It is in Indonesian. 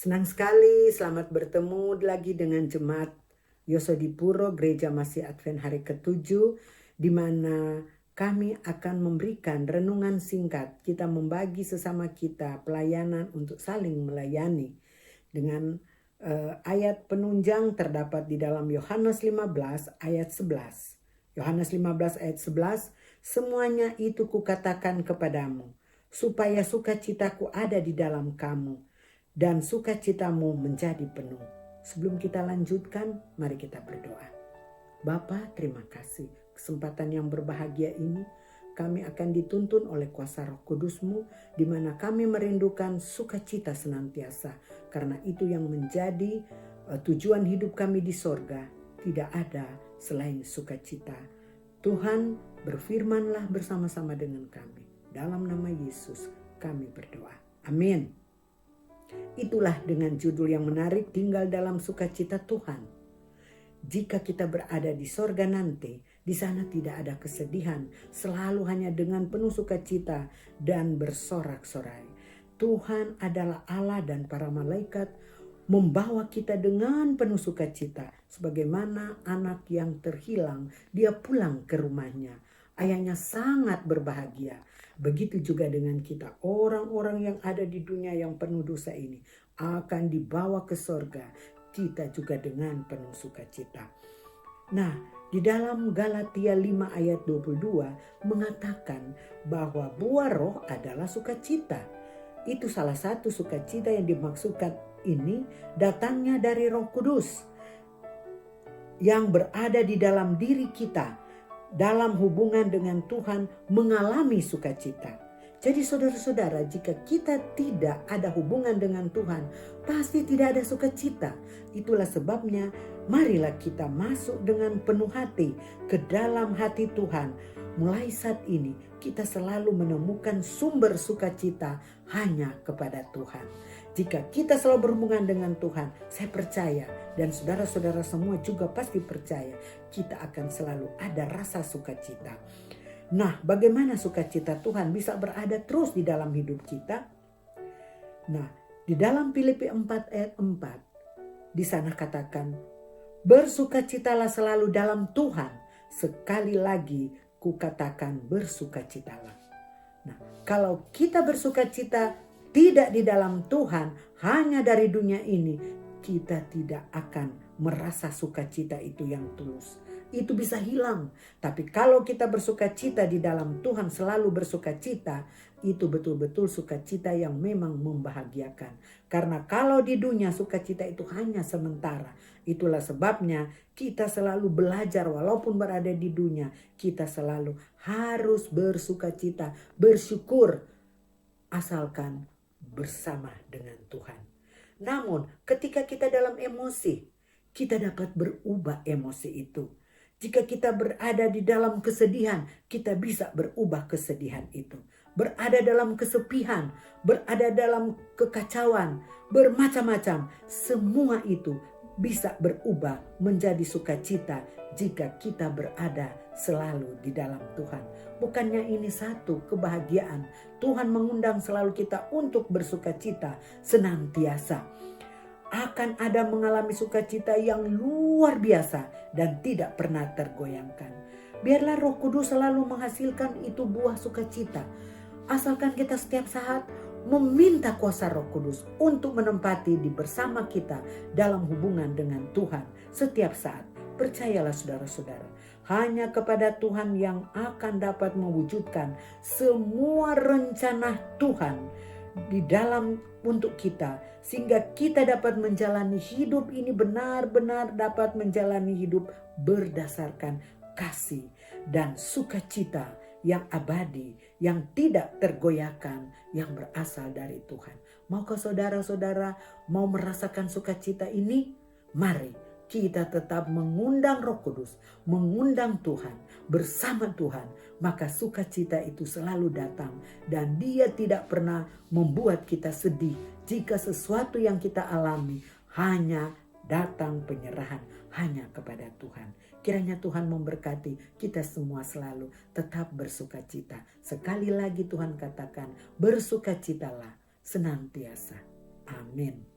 Senang sekali selamat bertemu lagi dengan Jemaat Yosodipuro Gereja Masih Advent hari ke-7, di mana kami akan memberikan renungan singkat. Kita membagi sesama kita pelayanan untuk saling melayani dengan ayat penunjang terdapat di dalam Yohanes 15 ayat 11. Yohanes 15 ayat 11, semuanya itu kukatakan kepadamu, supaya sukacitaku ada di dalam kamu dan sukacitamu menjadi penuh. Sebelum kita lanjutkan, mari kita berdoa. Bapa, terima kasih kesempatan yang berbahagia ini. Kami akan dituntun oleh kuasa Roh Kudus-Mu, di mana kami merindukan sukacita senantiasa. Karena itu yang menjadi tujuan hidup kami di sorga. Tidak ada selain sukacita. Tuhan, berfirmanlah bersama-sama dengan kami. Dalam nama Yesus kami berdoa. Amin. Itulah dengan judul yang menarik, tinggal dalam sukacita Tuhan. Jika kita berada di sorga nanti, di sana tidak ada kesedihan, selalu hanya dengan penuh sukacita dan bersorak-sorai. Tuhan adalah Allah dan para malaikat membawa kita dengan penuh sukacita. Sebagaimana anak yang terhilang, dia pulang ke rumahnya. Ayahnya sangat berbahagia. Begitu juga dengan kita, orang-orang yang ada di dunia yang penuh dosa ini akan dibawa ke sorga. Kita juga dengan penuh sukacita. Nah, di dalam Galatia 5 ayat 22 mengatakan bahwa buah roh adalah sukacita. Itu salah satu sukacita yang dimaksudkan ini datangnya dari Roh Kudus yang berada di dalam diri kita. Dalam hubungan dengan Tuhan mengalami sukacita. Jadi saudara-saudara, jika kita tidak ada hubungan dengan Tuhan, pasti tidak ada sukacita. Itulah sebabnya marilah kita masuk dengan penuh hati ke dalam hati Tuhan. Mulai saat ini kita selalu menemukan sumber sukacita hanya kepada Tuhan. Jika kita selalu berhubungan dengan Tuhan, saya percaya dan saudara-saudara semua juga pasti percaya, kita akan selalu ada rasa sukacita. Nah, bagaimana sukacita Tuhan bisa berada terus di dalam hidup kita? Nah, di dalam Filipi 4 ayat 4, di sana katakan, bersukacitalah selalu dalam Tuhan. Sekali lagi kukatakan bersukacitalah. Nah, kalau kita bersukacita tidak di dalam Tuhan, hanya dari dunia ini, kita tidak akan merasa sukacita itu yang tulus. Itu bisa hilang. Tapi kalau kita bersukacita di dalam Tuhan, selalu bersukacita, itu betul-betul sukacita yang memang membahagiakan. Karena kalau di dunia sukacita itu hanya sementara. Itulah sebabnya kita selalu belajar walaupun berada di dunia. Kita selalu harus bersukacita, bersyukur, asalkan bersama dengan Tuhan. Namun ketika kita dalam emosi, kita dapat berubah emosi itu. Jika kita berada di dalam kesedihan, kita bisa berubah kesedihan itu. Berada dalam kesepian, berada dalam kekacauan, bermacam-macam. Semua itu bisa berubah menjadi sukacita jika kita berada selalu di dalam Tuhan. Bukannya ini satu kebahagiaan. Tuhan mengundang selalu kita untuk bersukacita senantiasa. Akan ada mengalami sukacita yang luar biasa dan tidak pernah tergoyangkan. Biarlah Roh Kudus selalu menghasilkan itu buah sukacita. Asalkan kita setiap saat meminta kuasa Roh Kudus untuk menempati di bersama kita dalam hubungan dengan Tuhan setiap saat. Percayalah saudara-saudara, hanya kepada Tuhan yang akan dapat mewujudkan semua rencana Tuhan di dalam untuk kita, sehingga kita dapat menjalani hidup ini benar-benar dapat menjalani hidup berdasarkan kasih dan sukacita yang abadi, yang tidak tergoyahkan, yang berasal dari Tuhan. Maukah saudara-saudara mau merasakan sukacita ini? Mari kita tetap mengundang Roh Kudus, mengundang Tuhan, bersama Tuhan, maka sukacita itu selalu datang dan Dia tidak pernah membuat kita sedih jika sesuatu yang kita alami hanya datang penyerahan hanya kepada Tuhan. Kiranya Tuhan memberkati kita semua selalu tetap bersukacita. Sekali lagi Tuhan katakan, bersukacitalah senantiasa. Amin.